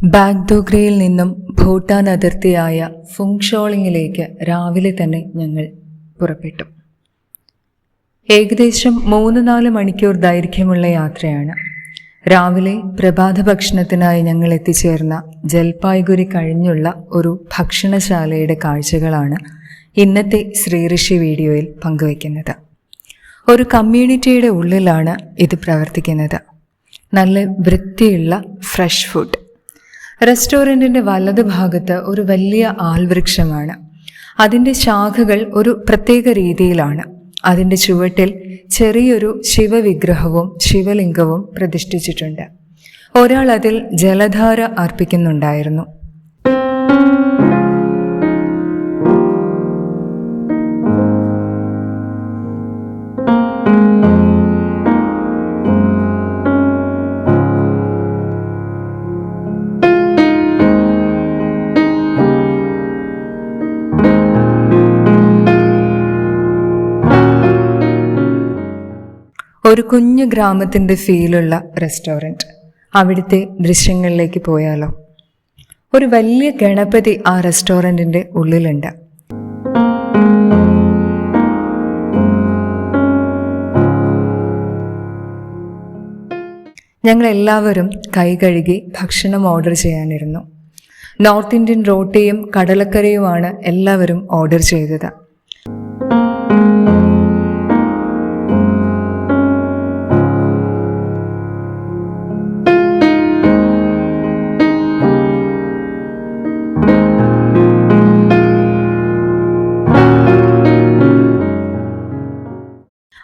ബാഗ്ഡോഗ്രയിൽ നിന്നും ഭൂട്ടാൻ അതിർത്തിയായ ഫുങ്ഷോളിങ്ങിലേക്ക് രാവിലെ തന്നെ ഞങ്ങൾ പുറപ്പെട്ടു. ഏകദേശം 3-4 മണിക്കൂർ ദൈർഘ്യമുള്ള യാത്രയാണ്. രാവിലെ പ്രഭാത ഭക്ഷണത്തിനായി ഞങ്ങൾ എത്തിച്ചേർന്ന ജൽപായ്ഗുരി കഴിഞ്ഞുള്ള ഒരു ഭക്ഷണശാലയുടെ കാഴ്ചകളാണ് ഇന്നത്തെ ശ്രീഋഷി വീഡിയോയിൽ പങ്കുവയ്ക്കുന്നത്. ഒരു കമ്മ്യൂണിറ്റിയുടെ ഉള്ളിലാണ് ഇത് പ്രവർത്തിക്കുന്നത്. നല്ല വൃത്തിയുള്ള ഫ്രഷ് ഫുഡ്. റെസ്റ്റോറൻറ്റിൻ്റെ വലതുഭാഗത്ത് ഒരു വലിയ ആൽവൃക്ഷമാണ്. അതിൻ്റെ ശാഖകൾ ഒരു പ്രത്യേക രീതിയിലാണ്. അതിൻ്റെ ചുവട്ടിൽ ചെറിയൊരു ശിവവിഗ്രഹവും ശിവലിംഗവും പ്രതിഷ്ഠിച്ചിട്ടുണ്ട്. ഒരാൾ അതിൽ ജലധാര അർപ്പിക്കുന്നുണ്ടായിരുന്നു. ഒരു കുഞ്ഞു ഗ്രാമത്തിൻ്റെ ഫീലുള്ള റെസ്റ്റോറൻറ്റ്. അവിടുത്തെ ദൃശ്യങ്ങളിലേക്ക് പോയാലോ? ഒരു വലിയ ഗണപതി ആ റെസ്റ്റോറൻറ്റിൻ്റെ ഉള്ളിലുണ്ട്. ഞങ്ങളെല്ലാവരും കൈ കഴുകി ഭക്ഷണം ഓർഡർ ചെയ്യാനിരുന്നു. നോർത്ത് ഇന്ത്യൻ റോട്ടിയും കടലക്കറിയുമാണ് എല്ലാവരും ഓർഡർ ചെയ്തത്.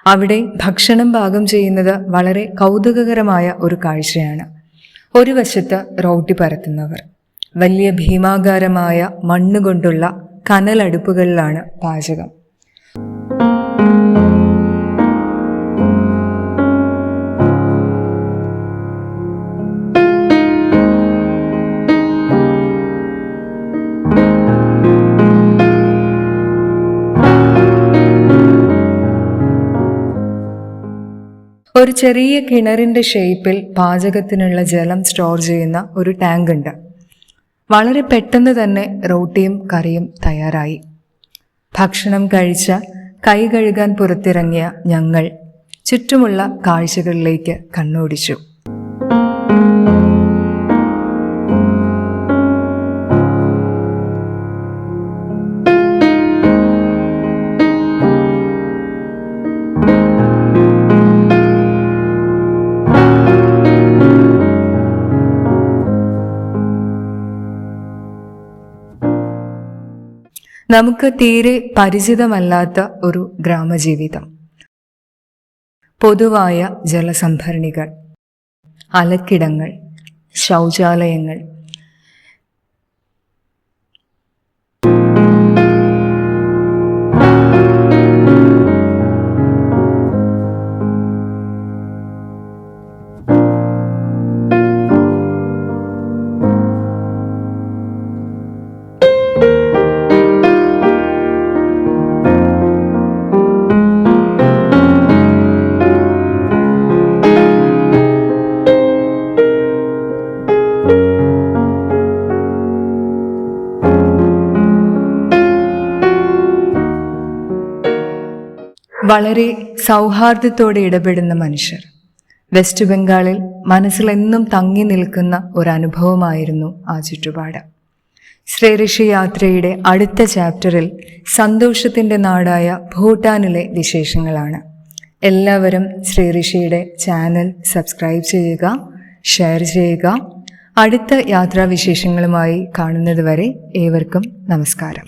അവിടെ ഭക്ഷണം പാകം ചെയ്യുന്നത് വളരെ കൗതുകകരമായ ഒരു കാഴ്ചയാണ്. ഒരു വശത്ത് റോട്ടി പരത്തുന്നവർ വലിയ ഭീമാകാരമായ മണ്ണുകൊണ്ടുള്ള കനലടുപ്പുകളിലാണ് പാചകം. ഒരു ചെറിയ കിണറിൻ്റെ ഷേപ്പിൽ പാചകത്തിനുള്ള ജലം സ്റ്റോർ ചെയ്യുന്ന ഒരു ടാങ്ക് ഉണ്ട്. വളരെ പെട്ടെന്ന് തന്നെ റോട്ടിയും കറിയും തയ്യാറായി. ഭക്ഷണം കഴിച്ച കൈ കഴുകാൻ പുറത്തിറങ്ങിയ ഞങ്ങൾ ചുറ്റുമുള്ള കാഴ്ചകളിലേക്ക് കണ്ണോടിച്ചു. നമുക്ക് തീരെ പരിചിതമല്ലാത്ത ഒരു ഗ്രാമജീവിതം. പൊതുവായ ജലസംഭരണികൾ, അലക്കിടങ്ങൾ, ശൗചാലയങ്ങൾ. വളരെ സൗഹാർദ്ദത്തോടെ ഇടപെടുന്ന മനുഷ്യർ. വെസ്റ്റ് ബംഗാളിൽ മനസ്സിലെന്നും തങ്ങി നിൽക്കുന്ന ഒരനുഭവമായിരുന്നു ആ ചുറ്റുപാട്. ശ്രീഋഷി യാത്രയുടെ അടുത്ത ചാപ്റ്ററിൽ സന്തോഷത്തിൻ്റെ നാടായ ഭൂട്ടാനിലെ വിശേഷങ്ങളാണ്. എല്ലാവരും ശ്രീഋഷിയുടെ ചാനൽ സബ്സ്ക്രൈബ് ചെയ്യുക, ഷെയർ ചെയ്യുക. അടുത്ത യാത്രാവിശേഷങ്ങളുമായി കാണുന്നത് വരെ ഏവർക്കും നമസ്കാരം.